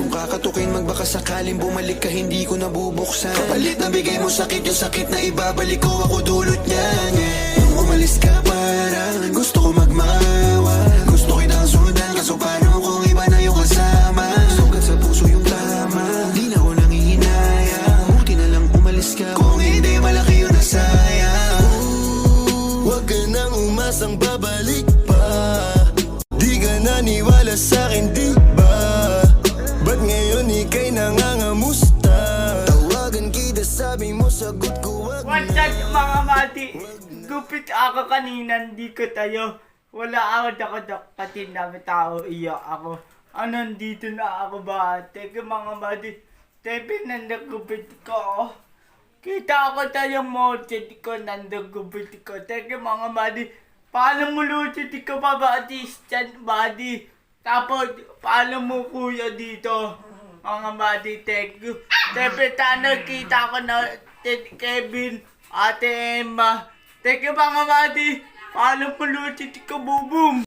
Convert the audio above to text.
Kung kakatukin magbaka sakaling bumalik ka, hindi ko nabubuksan. Kapalit na bigay mo sakit, yung sakit na ibabalik ko, ako dulot niyan. Nung umalis ka parang gusto ko magmawa. Gusto kitang sundan, kaso paano kung iba na yung kasama? Sugat sa puso yung tama, di na ko nangihinaya. Buti na lang umalis ka, kung hindi malaki yung nasayang. Huwag ka nang umasang babalik pa. Di ka naniwala sa'kin, di ba? Ba't ngayon ika'y nangangamusta? Tawagan kita, sabi mo sagot ko wag What's na. up mga mati? Gupit ako kanina, hindi ko tayo. Wala ako dakadapatin na tao, iyak ako. Nandito na ako ba? Teka mga mati, tepe nandagupit ko. Kita ako tayo mochit ko, nandagupit ko. Teka mga mati, paano mo luchit ko pa ba assistant body? Tapos, paano mo kuya dito? Mga mati, thank you. Tepe tanong kita ko na Kevin, Ate Emma. Teka mga mati, paano mo luchit ko bubum?